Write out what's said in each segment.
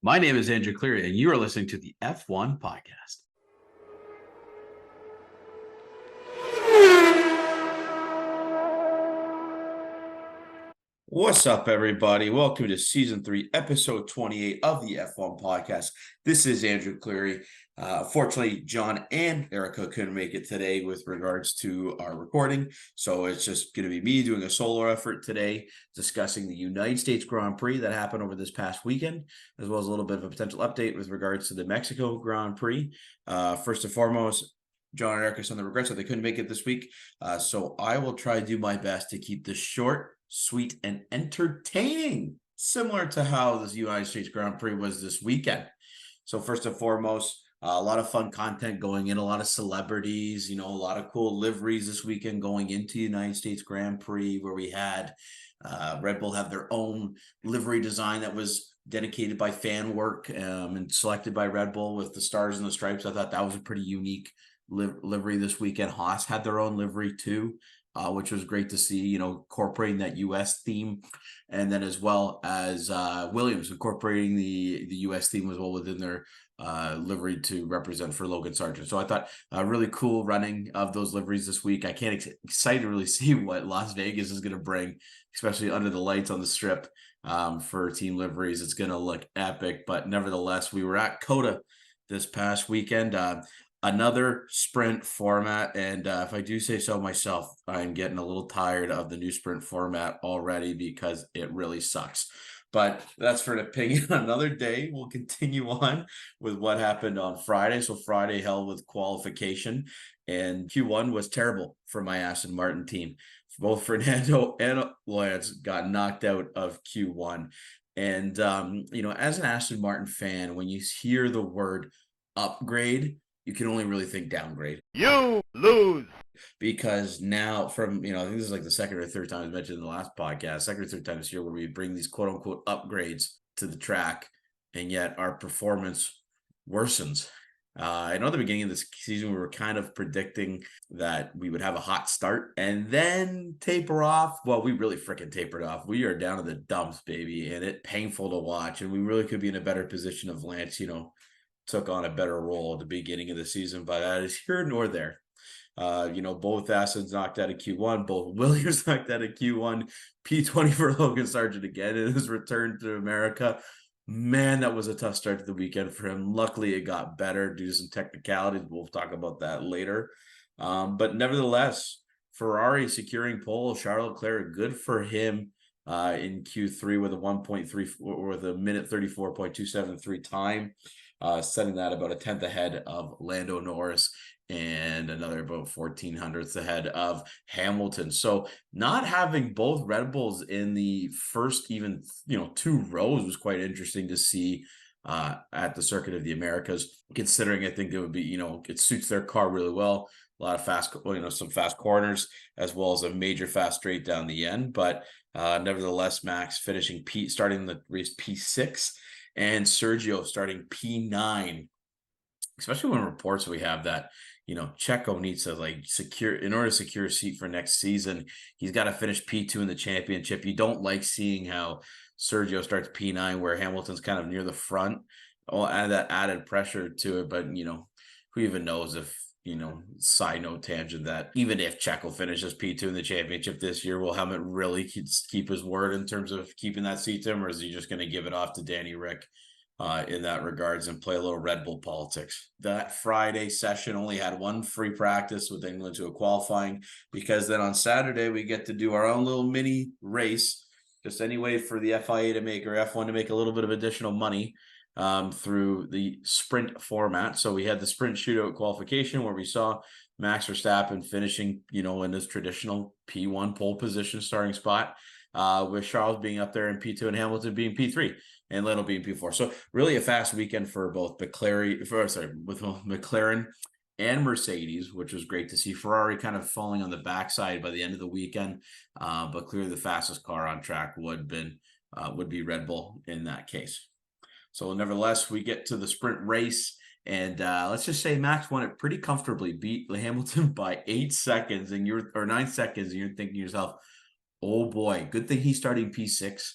My name is Andrew Cleary, and you are listening to the F1 Podcast. What's up, everybody? Welcome to Season 3, Episode 28 of the F1 Podcast. This is Andrew Cleary. Fortunately, John and Erica couldn't make it today with regards to our recording, so it's just going to be me doing a solo effort today, discussing the United States Grand Prix that happened over this past weekend, as well as a little bit of a potential update with regards to the Mexico Grand Prix. First and foremost, John and Erica on the regrets that they couldn't make it this week, so I will try to do my best to keep this short, sweet, and entertaining, similar to how the United States Grand Prix was this weekend. So first and foremost, a lot of fun content going in, a lot of celebrities, a lot of cool liveries this weekend going into United States Grand Prix, where we had Red Bull have their own livery design that was dedicated by fan work and selected by Red Bull with the stars and the stripes. I thought that was a pretty unique livery this weekend. Haas had their own livery too, which was great to see, incorporating that U.S. theme, and then as well as Williams incorporating the U.S. theme as well within their livery to represent for Logan Sargent. So I thought really cool running of those liveries this week. I can't excited to really see what Las Vegas is going to bring, especially under the lights on the strip for team liveries. It's going to look epic, but nevertheless, we were at COTA this past weekend. Another sprint format, and if I do say so myself, I'm getting a little tired of the new sprint format already because it really sucks. But that's for an opinion another day. We'll continue on with what happened on Friday. So Friday held with qualification, and Q1 was terrible for my Aston Martin team. Both Fernando and Lance got knocked out of Q1. And, as an Aston Martin fan, when you hear the word upgrade, you can only really think downgrade. You lose. Because now I think this is like the second or third time I mentioned in the last podcast, second or third time this year, where we bring these quote unquote upgrades to the track, and yet our performance worsens. I know at the beginning of this season, we were kind of predicting that we would have a hot start and then taper off. Well, we really freaking tapered off. We are down to the dumps, baby, and it's painful to watch. And we really could be in a better position if Lance, took on a better role at the beginning of the season, but that is here nor there. Both Astons knocked out of Q1, both Williams knocked out of Q1, P20 for Logan Sargent again in his return to America. Man, that was a tough start to the weekend for him. Luckily, it got better due to some technicalities. We'll talk about that later. But nevertheless, Ferrari securing pole, Charles Leclerc, good for him in Q3 with a 1.3 or with a minute 34.273 time. Setting that about a tenth ahead of Lando Norris and another about 1400ths ahead of Hamilton. So not having both Red Bulls in the first even, two rows was quite interesting to see at the Circuit of the Americas, considering I think it would be, it suits their car really well. A lot of some fast corners, as well as a major fast straight down the end. But nevertheless, Max finishing starting the race P6. And Sergio starting P9, especially when reports we have that, Checo needs to secure, in order to secure a seat for next season, he's got to finish P2 in the championship. You don't like seeing how Sergio starts P9 where Hamilton's kind of near the front. I'll add that added pressure to it, but, who even knows if, side note tangent, that even if Checo finishes P2 in the championship this year, will Helmut really keep his word in terms of keeping that seat to him, or is he just going to give it off to Danny Rick in that regards and play a little Red Bull politics? That Friday session only had one free practice with England to a qualifying, because then on Saturday we get to do our own little mini race, just any way for the FIA to make, or F1 to make a little bit of additional money through the sprint format. So we had the sprint shootout qualification where we saw Max Verstappen finishing, in his traditional P1 pole position starting spot, with Charles being up there in P2 and Hamilton being P3 and Lando being P4. So really a fast weekend for both McLaren and Mercedes, which was great to see. Ferrari kind of falling on the backside by the end of the weekend, but clearly the fastest car on track would be Red Bull in that case. So nevertheless, we get to the sprint race, and let's just say Max won it pretty comfortably, beat Hamilton by 8 seconds, and 9 seconds, and you're thinking to yourself, oh boy, good thing he's starting P6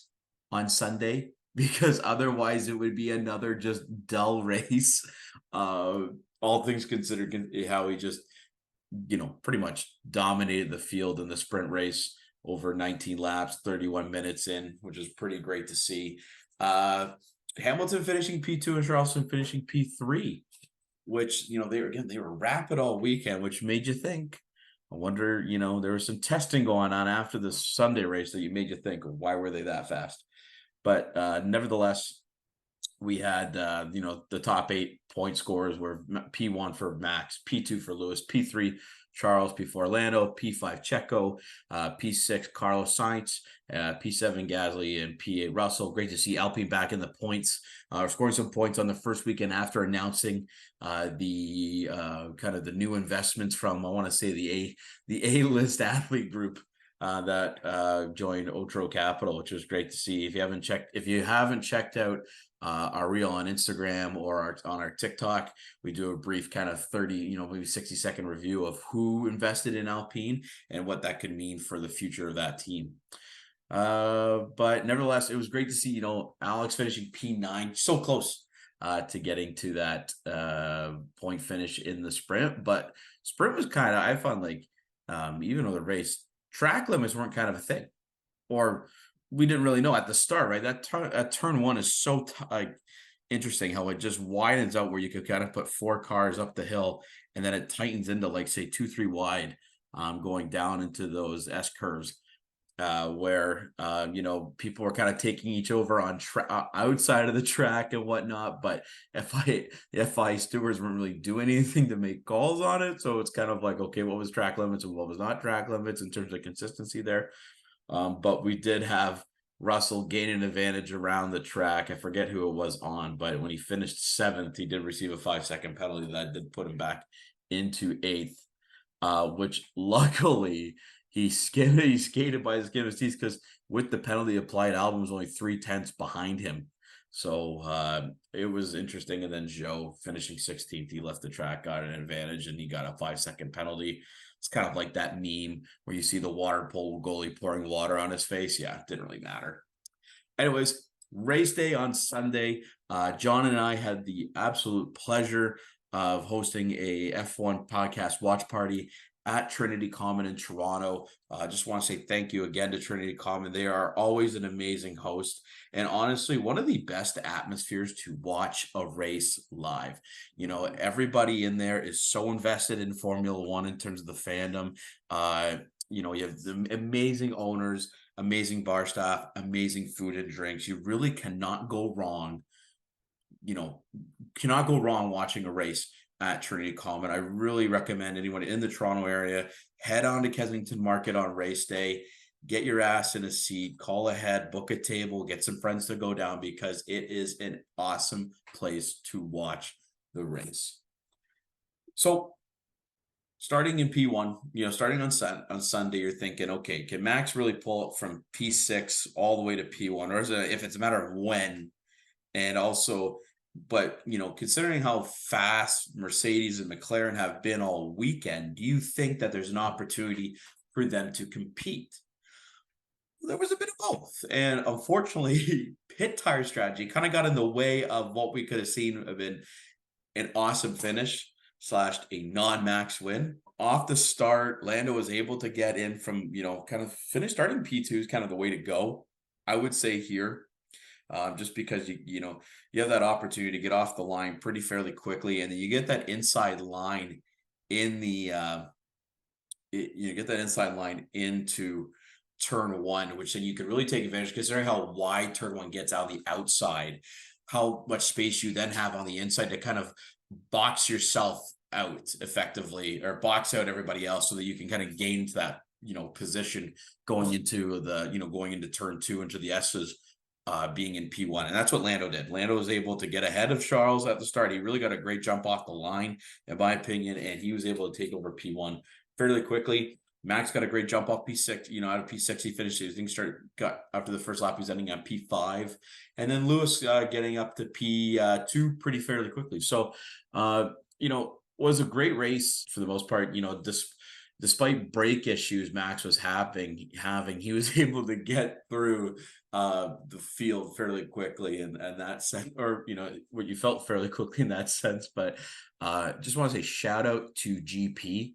on Sunday, because otherwise it would be another just dull race. All things considered, how he just, pretty much dominated the field in the sprint race over 19 laps, 31 minutes in, which is pretty great to see. Hamilton finishing P2 and Charles finishing P3, which, they were rapid all weekend, which made you think. I wonder, there was some testing going on after the Sunday race that made you think, why were they that fast? But nevertheless, we had, the top 8 point scores were P1 for Max, P2 for Lewis, P3 Charles, P4 Orlando, P5 Checo, P6 Carlos Sainz, P7 Gasly, and P8 Russell. Great to see Alpine back in the points, scoring some points on the first weekend after announcing the kind of the new investments from, I want to say, the A-list athlete group that joined Otro Capital, which was great to see. If you haven't checked out our reel on Instagram or on our TikTok, we do a brief kind of 30, maybe 60-second review of who invested in Alpine and what that could mean for the future of that team. But nevertheless, it was great to see, Alex finishing P9, so close to getting to that point finish in the sprint. But sprint was kind of, I found, like, even though the race, track limits weren't kind of a thing, or we didn't really know at the start, right? That turn one is so interesting how it just widens out where you could kind of put 4 cars up the hill, and then it tightens into, like, say 2-3 wide, going down into those S curves, where people were kind of taking each over on outside of the track and whatnot, but FI stewards weren't really doing anything to make calls on it. So it's kind of like, okay, what was track limits and what was not track limits in terms of consistency there. But we did have Russell gain an advantage around the track. I forget who it was on, but when he finished 7th, he did receive a 5-second penalty that did put him back into 8th, which luckily he skated by the skin of his teeth, because with the penalty applied, Albon was only 0.3 behind him. So it was interesting. And then Joe finishing 16th, he left the track, got an advantage, and he got a 5-second penalty. It's kind of like that meme where you see the water polo goalie pouring water on his face. Yeah, it didn't really matter. Anyways, race day on Sunday. John and I had the absolute pleasure of hosting a F1 podcast watch party at Trinity Common in Toronto. I just want to say thank you again to Trinity Common. They are always an amazing host, and honestly, one of the best atmospheres to watch a race live. Everybody in there is so invested in Formula One in terms of the fandom. You have the amazing owners, amazing bar staff, amazing food and drinks. You really cannot go wrong. Cannot go wrong watching a race at Trinity Common. I really recommend anyone in the Toronto area head on to Kensington Market on race day, get your ass in a seat, call ahead, book a table, get some friends to go down, because it is an awesome place to watch the race. So starting in P1, starting on Sunday, you're thinking, okay, can Max really pull it from P6 all the way to P1, or is it, if it's a matter of when? And also, but considering how fast Mercedes and McLaren have been all weekend, do you think that there's an opportunity for them to compete? There was a bit of both, and unfortunately, pit tire strategy kind of got in the way of what we could have seen have been an awesome finish / a non-Max win. Off the start, Lando was able to get in from kind of finish starting P2 is kind of the way to go, I would say here. Just because you have that opportunity to get off the line pretty fairly quickly, and then you get that inside line in the you get that inside line into turn 1, which then you can really take advantage, considering how wide turn 1 gets out the outside, how much space you then have on the inside to kind of box yourself out effectively, or box out everybody else, so that you can kind of gain to that position going into going into turn 2 into the S's. Being in P1, and that's what Lando did. Lando was able to get ahead of Charles at the start. He really got a great jump off the line, in my opinion, and he was able to take over P1 fairly quickly. Max got a great jump off P6. Out of P6, he finished his things got after the first lap. He's ending on P5, and then Lewis getting up to P2 pretty fairly quickly. So, was a great race for the most part. despite brake issues Max was having, he was able to get through the field fairly quickly, and that sense, or what you felt fairly quickly in that sense. But just want to say shout out to GP,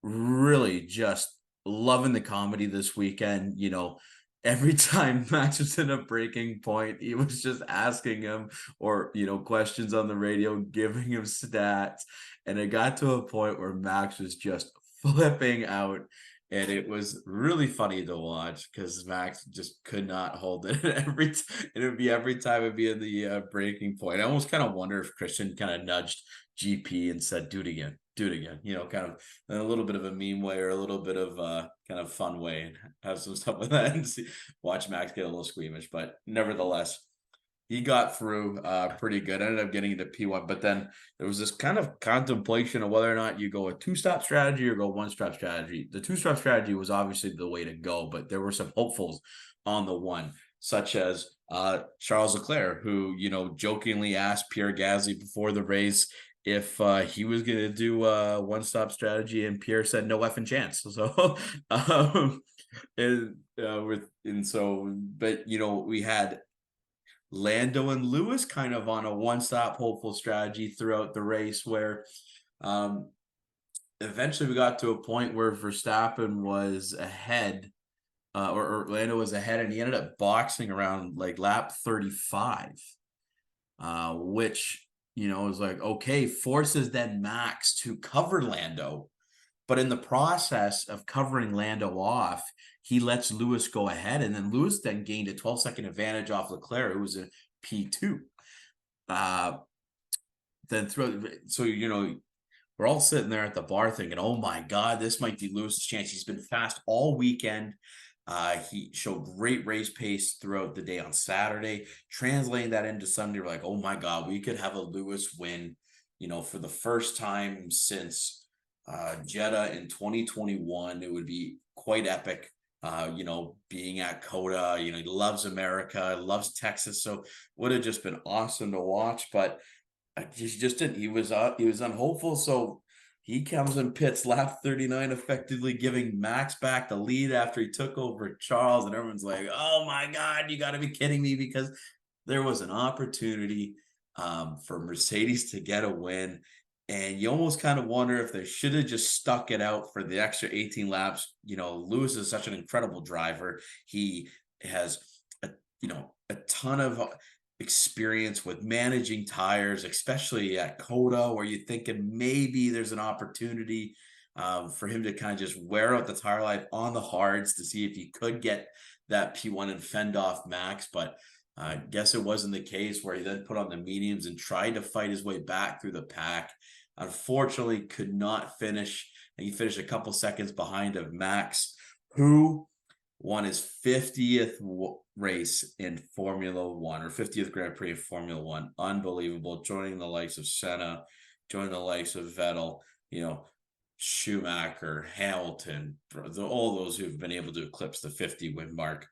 really just loving the comedy this weekend. Every time Max was in a breaking point, he was just asking him, or questions on the radio, giving him stats, and it got to a point where Max was just flipping out, and it was really funny to watch because Max just could not hold it. It would be every time it'd be in the breaking point. I almost kind of wonder if Christian kind of nudged GP and said, "Do it again, do it again." Kind of in a little bit of a meme way, or a little bit of kind of fun way, and have some stuff with that, and watch Max get a little squeamish. But nevertheless, he got through pretty good. Ended up getting into P1, but then there was this kind of contemplation of whether or not you go a two-stop strategy or go one-stop strategy. The two-stop strategy was obviously the way to go, but there were some hopefuls on the one, such as Charles Leclerc, who jokingly asked Pierre Gasly before the race if he was going to do a one-stop strategy, and Pierre said no effing chance. So we had Lando and Lewis kind of on a one-stop hopeful strategy throughout the race, where eventually we got to a point where Verstappen was ahead, or Lando was ahead, and he ended up boxing around like lap 35, which was like, okay, forces then Max to cover Lando. But in the process of covering Lando off, he lets Lewis go ahead, and then Lewis then gained a 12-second advantage off Leclerc, who was a P2. We're all sitting there at the bar thinking, oh my God, this might be Lewis's chance. He's been fast all weekend. He showed great race pace throughout the day on Saturday. Translating that into Sunday, we're like, oh my God, we could have a Lewis win, for the first time since Jeddah in 2021. It would be quite epic. Being at COTA, he loves America, loves Texas, so would have just been awesome to watch. But he just didn't. He was unhopeful, so he comes in pits lap 39, effectively giving Max back the lead after he took over Charles, and everyone's like, "Oh my God, you got to be kidding me!" Because there was an opportunity for Mercedes to get a win. And you almost kind of wonder if they should have just stuck it out for the extra 18 laps. Lewis is such an incredible driver. He has a ton of experience with managing tires, especially at COTA, where you're thinking maybe there's an opportunity for him to kind of just wear out the tire life on the hards to see if he could get that P1 and fend off Max. But I guess it wasn't the case, where he then put on the mediums and tried to fight his way back through the pack. Unfortunately, could not finish. He finished a couple seconds behind of Max, who won his 50th race in Formula One, or 50th Grand Prix in Formula One. Unbelievable. Joining the likes of Senna, joining the likes of Vettel, Schumacher, Hamilton, all those who've been able to eclipse the 50 win mark.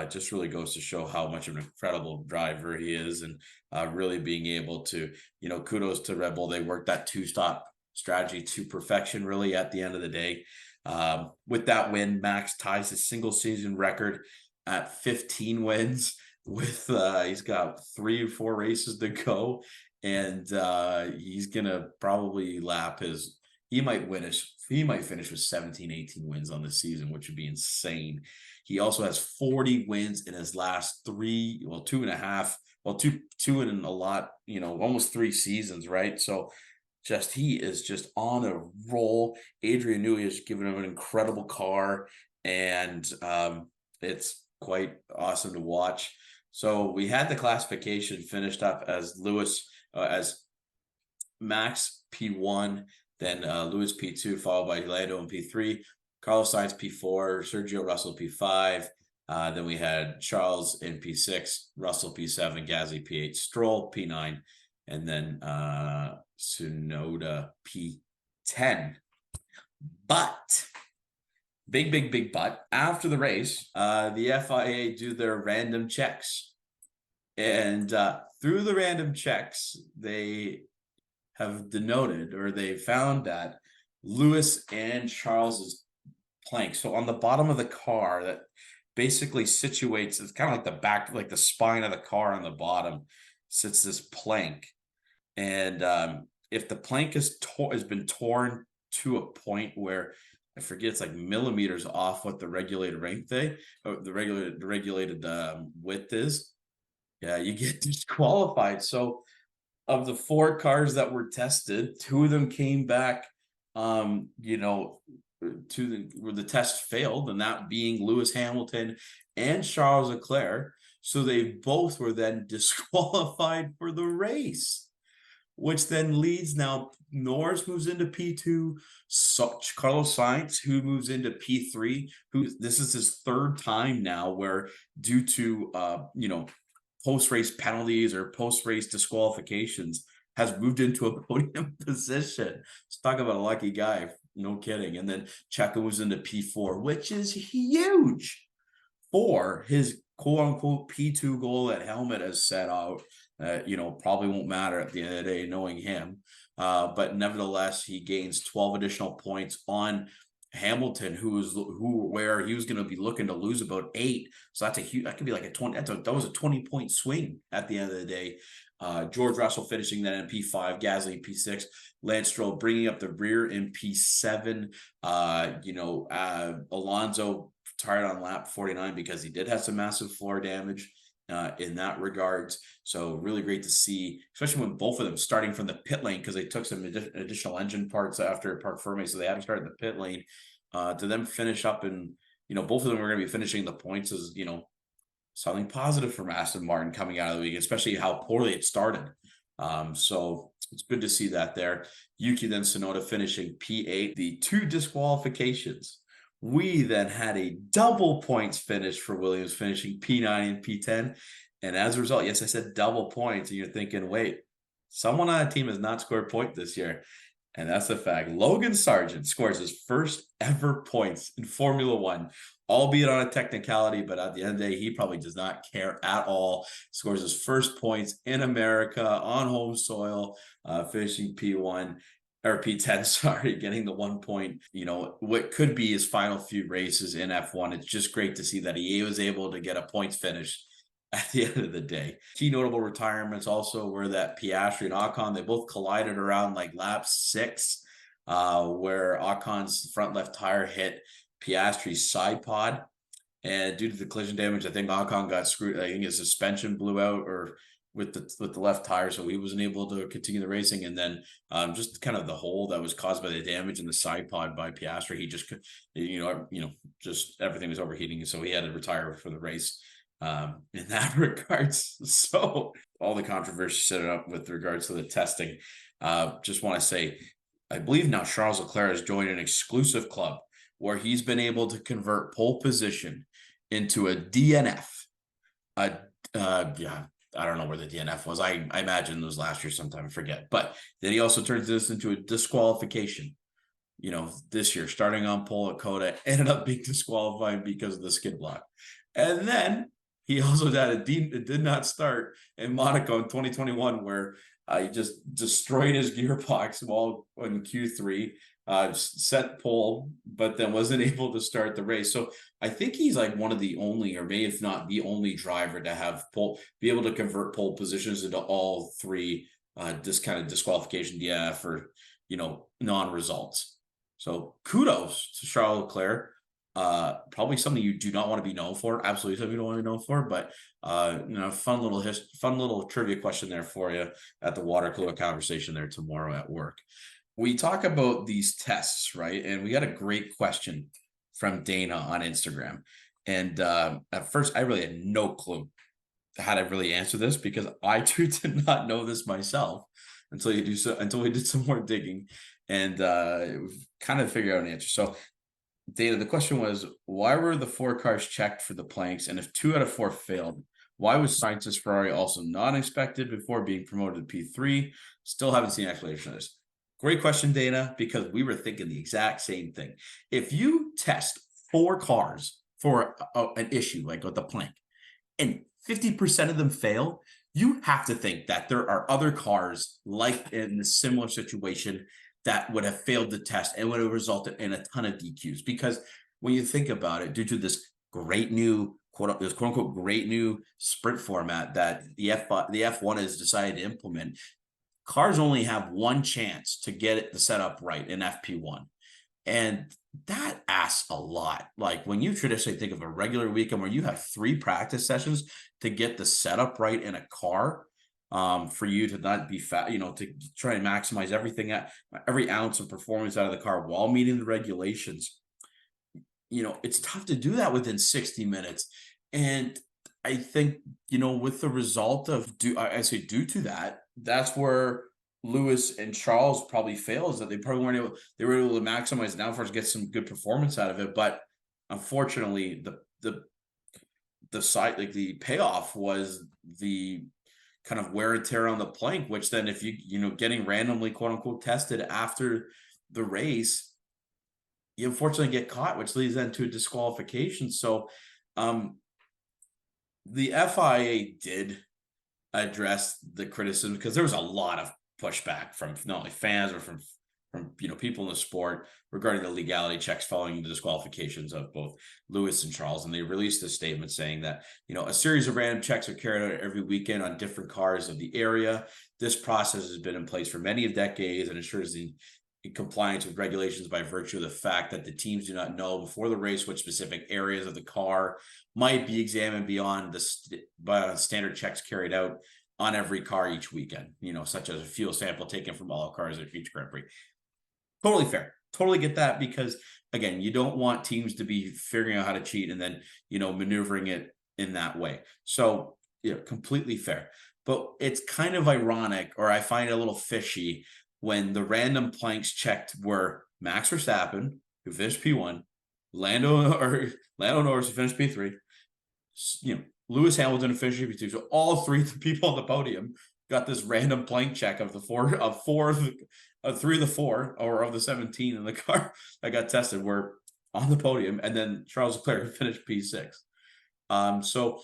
Just really goes to show how much of an incredible driver he is, and really being able to, kudos to Red Bull. They worked that two-stop strategy to perfection, really, at the end of the day. With that win, Max ties his single season record at 15 wins. He's got 3 or 4 races to go, and he's gonna probably lap his. He might finish with 17, 18 wins on the season, which would be insane. He also has 40 wins in his last 2 and a lot, almost 3 seasons, right? So he is just on a roll. Adrian Newey has given him an incredible car, and it's quite awesome to watch. So we had the classification finished up as as Max P1, then Lewis P2, followed by Lando in P3, Carlos Sainz P4, Sergio Russell P5. Then we had Charles in P6, Russell P7, Gasly P8, Stroll P9, and then Tsunoda P10. But big but, after the race, the FIA do their random checks, and through the random checks, they have denoted, or they found that Lewis and Charles's plank. So on the bottom of the car, that basically situates, it's kind of like the back, like the spine of the car on the bottom sits this plank. And if the plank has been torn to a point where I forget, it's like millimeters off what the regulated length the regulated width is, yeah, you get disqualified. So of the 4 cars that were tested, 2 of them came back, you know, where the test failed, and that being Lewis Hamilton and Charles Leclerc. So they both were then disqualified for the race, which then leads now Norris moves into P2, Carlos Sainz, who moves into P3, who this is his 3rd time now where due to post-race penalties or post-race disqualifications has moved into a podium position. Let's talk about a lucky guy. No kidding. And then Checo was into P4, which is huge for his quote-unquote P2 goal that Helmet has set out. Probably won't matter at the end of the day, knowing him. But nevertheless, he gains 12 additional points on Hamilton, where he was going to be looking to lose about 8. So that's that could be like a 20. That was a 20-point swing at the end of the day. George Russell finishing that in P5, Gasly in P6, Lance Stroll bringing up the rear in P7. Alonso tired on lap 49 because he did have some massive floor damage in that regards. So really great to see, especially when both of them starting from the pit lane, because they took some additional engine parts after Parc Ferme, so they had to start in the pit lane to them finish up. And both of them are going to be finishing the points as something positive from Aston Martin coming out of the week, especially how poorly it started. So it's good to see that there. Yuki then Tsunoda finishing P8. The 2 disqualifications. We then had a double points finish for Williams, finishing P9 and P10. And as a result, yes, I said double points. And you're thinking, wait, someone on a team has not scored a point this year. And that's the fact. Logan Sargent scores his first ever points in Formula One, albeit on a technicality, but at the end of the day, he probably does not care at all. Scores his first points in America on home soil, finishing P1. Or P10, sorry, getting the 1 point, what could be his final few races in F1. It's just great to see that he was able to get a points finish at the end of the day. Key notable retirements also were that Piastri and Ocon, they both collided around like lap 6, where Ocon's front left tire hit Piastri's side pod. And due to the collision damage, I think Ocon got screwed. I think his suspension blew out or with the left tire, so he wasn't able to continue the racing. And then just kind of the hole that was caused by the damage in the side pod by Piastri, he just just everything was overheating, so he had to retire for the race in that regards. So all the controversy set up with regards to the testing. Just want to say, I believe now Charles Leclerc has joined an exclusive club where he's been able to convert pole position into a DNF. I don't know where the DNF was. I imagine it was last year sometime, I forget. But then he also turns this into a disqualification. This year, starting on pole at Coda, ended up being disqualified because of the skid block. And then he also did not start in Monaco in 2021, where he just destroyed his gearbox while in Q3, set pole, but then wasn't able to start the race. So I think he's like one of the only, or maybe if not the only driver to have be able to convert pole positions into all 3 this kind of disqualification, DNF, or non-results. So kudos to Charles Leclerc. Probably something you do not want to be known for. Absolutely something you don't want to be known for. But fun little trivia question there for you at the water cooler conversation there tomorrow at work. We talk about these tests, right? And we got a great question from Dana on Instagram. And at first, I really had no clue how to really answer this, because I too did not know this myself until we did some more digging and kind of figure out an answer. So, Dana, the question was, why were the 4 cars checked for the planks? And if 2 out of 4 failed, why was Sainz's Ferrari also not inspected before being promoted to P3? Still haven't seen an explanation of this. Great question, Dana, because we were thinking the exact same thing. If you test 4 cars for an issue like with the plank and 50% of them fail, you have to think that there are other cars like in a similar situation that would have failed the test and would have resulted in a ton of DQs. Because when you think about it, due to this great new quote unquote great new sprint format that the F1 has decided to implement, cars only have one chance to get the setup right in FP1. And that asks a lot. Like when you traditionally think of a regular weekend where you have 3 practice sessions to get the setup right in a car, for you to not be fat, to try and maximize every ounce of performance out of the car while meeting the regulations. It's tough to do that within 60 minutes. And I think, with the result of due to that, that's where Lewis and Charles probably fails, that they probably they were able to maximize downforce, get some good performance out of it. But unfortunately, the side, like the payoff was the kind of wear and tear on the plank, which then if getting randomly quote unquote tested after the race, you unfortunately get caught, which leads then to a disqualification. So the FIA did address the criticism, because there was a lot of pushback from not only fans, but from people in the sport regarding the legality checks following the disqualifications of both Lewis and Charles. And they released a statement saying that, a series of random checks are carried out every weekend on different cars of the area. This process has been in place for many decades and ensures the compliance with regulations by virtue of the fact that the teams do not know before the race which specific areas of the car might be examined beyond standard checks carried out on every car each weekend, such as a fuel sample taken from all cars at each Grand Prix. Totally fair. Totally get that, because again, you don't want teams to be figuring out how to cheat and then, maneuvering it in that way. So, completely fair. But it's kind of ironic, or I find it a little fishy, when the random planks checked were Max Verstappen, who finished P1, Lando Norris, who finished P3, Lewis Hamilton, who finished P2. So all 3 people on the podium got this random plank check of 3 of the 4, or of the 17 in the car that got tested were on the podium, and then Charles Leclerc finished P6. So,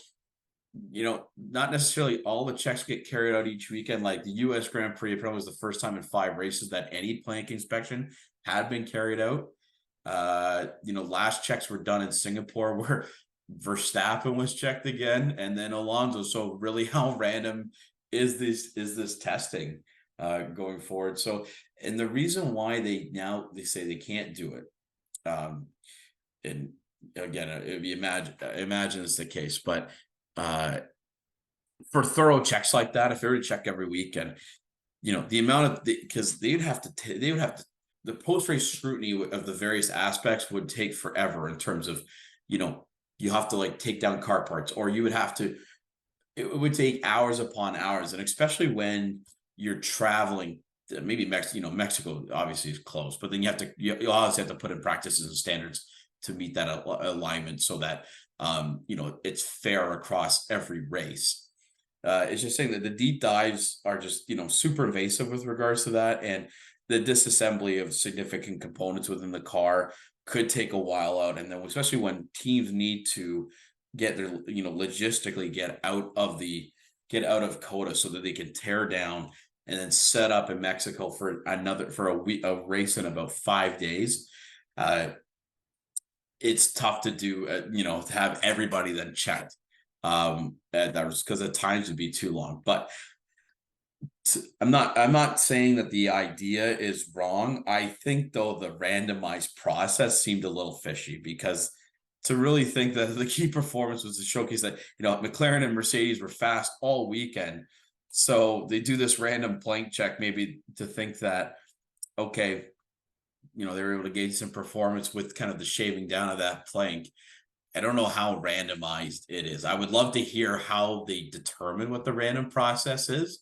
not necessarily all the checks get carried out each weekend. Like the US Grand Prix, it probably was the first time in 5 races that any plank inspection had been carried out. Last checks were done in Singapore, where Verstappen was checked again, and then Alonso. So really, how random is this testing going forward? So, and the reason why they say they can't do it, and again, if you imagine it's the case, but for thorough checks like that, if they were to check every weekend, the amount of because they would have to the post-race scrutiny of the various aspects would take forever, in terms of, you have to take down car parts, or it would take hours upon hours. And especially when you're traveling, maybe Mexico obviously is close, but then you obviously have to put in practices and standards to meet that alignment, so that it's fair across every race. It's just saying that the deep dives are just super invasive with regards to that, and the disassembly of significant components within the car could take a while out. And then especially when teams need to get their logistically get out of COTA, so that they can tear down and then set up in Mexico for a race in about 5 days. It's tough to do, to have everybody then checked. That was because the times would be too long. But I'm not saying that the idea is wrong. I think, though, the randomized process seemed a little fishy, because to really think that the key performance was to showcase that, McLaren and Mercedes were fast all weekend. So they do this random plank check, maybe to think that, okay, they were able to gauge some performance with kind of the shaving down of that plank. I don't know how randomized it is. I would love to hear how they determine what the random process is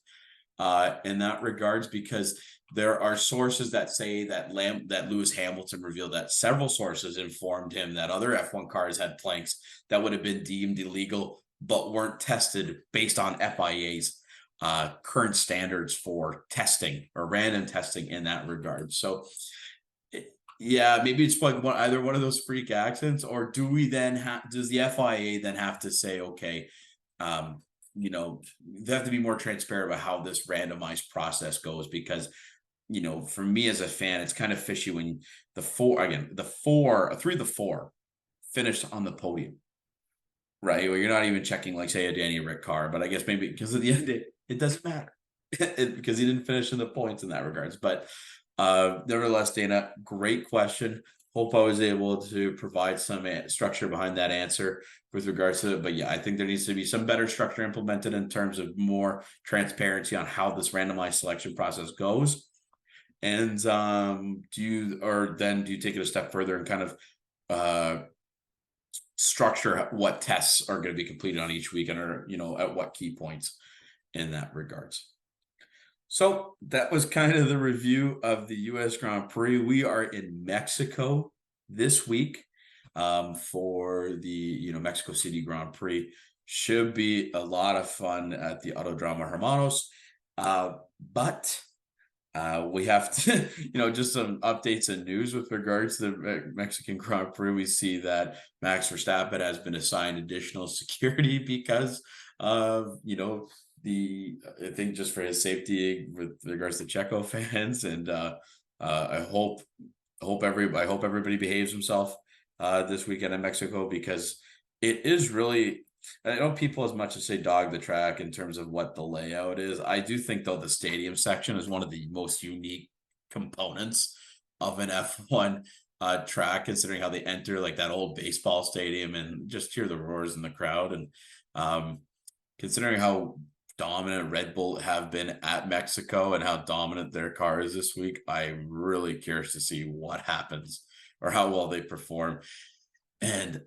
in that regards, because there are sources that say that Lewis Hamilton revealed that several sources informed him that other F1 cars had planks that would have been deemed illegal, but weren't tested based on FIA's current standards for testing or random testing in that regard. So yeah, maybe it's like either one of those freak accidents, or does the FIA then have to say, okay, they have to be more transparent about how this randomized process goes, because you know, for me as a fan, it's kind of fishy when three of the four finished on the podium, right? Well, you're not even checking, like, say, a Danny Rick car, but I guess maybe because at the end it doesn't matter because he didn't finish in the points in that regards. But nevertheless, Dana, great question. Hope I was able to provide some structure behind that answer with regards to it. But yeah, I think there needs to be some better structure implemented in terms of more transparency on how this randomized selection process goes. And do you take it a step further and kind of structure what tests are going to be completed on each weekend, or, you know, at what key points in that regards? So that was kind of the review of the US Grand Prix. We are in Mexico this week for the, you know, Mexico City Grand Prix. Should be a lot of fun at the Autodromo Hermanos. But we have to, you know, just some updates and news with regards to the Mexican Grand Prix. We see that Max Verstappen has been assigned additional security because of, you know, I think just for his safety with regards to Checo fans. And I hope everybody behaves himself this weekend in Mexico, because it is really, I know people as much as say dog the track in terms of what the layout is. I do think, though, the stadium section is one of the most unique components of an F1 track, considering how they enter like that old baseball stadium and just hear the roars in the crowd. And considering how dominant Red Bull have been at Mexico and how dominant their car is this week, I'm really curious to see what happens or how well they perform. And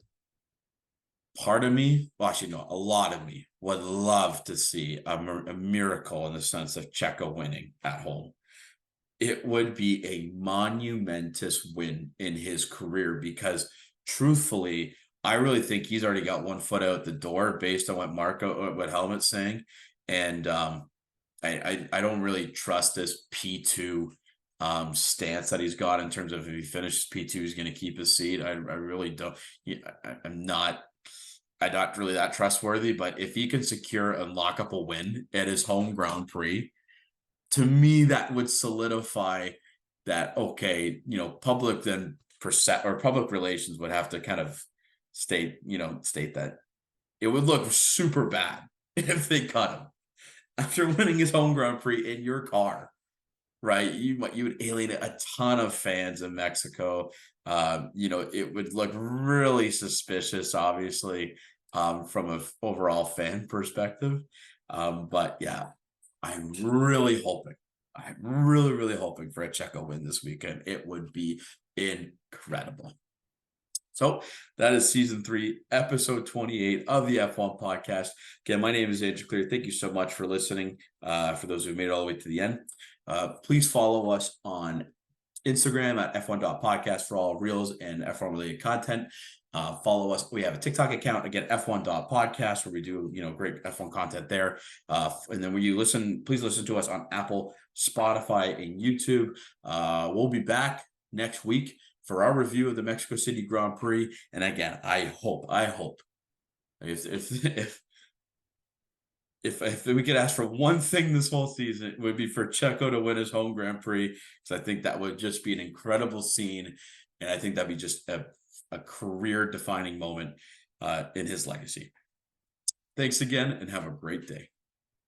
part of me, well, actually, no, a lot of me would love to see a miracle in the sense of Checo winning at home. It would be a monumentous win in his career, because truthfully, I really think he's already got one foot out the door based on what Helmut's saying. And I don't really trust this P2 stance that he's got in terms of if he finishes P2, he's going to keep his seat. I really don't. I'm not really that trustworthy, but if he can secure and lock up a win at his home Grand Prix, to me, that would solidify that, okay, you know, public relations would have to kind of state that it would look super bad if they cut him after winning his home Grand Prix in your car, right? You would alienate a ton of fans in Mexico. You know, it would look really suspicious, obviously, from an overall fan perspective. But yeah, I'm really hoping for a Checo win this weekend. It would be incredible. So that is season 3, episode 28 of the F1 podcast. Again, my name is Andrew Clear. Thank you so much for listening. For those who made it all the way to the end, please follow us on Instagram at f1.podcast for all reels and F1 related content. Follow us. We have a TikTok account, again, f1.podcast, where we do, you know, great F1 content there. And then when you listen, please listen to us on Apple, Spotify, and YouTube. We'll be back next week for our review of the Mexico City Grand Prix. And again, I hope if we could ask for one thing this whole season, it would be for Checo to win his home Grand Prix, because I think that would just be an incredible scene. And I think that'd be just a career defining moment in his legacy. Thanks again, and have a great day.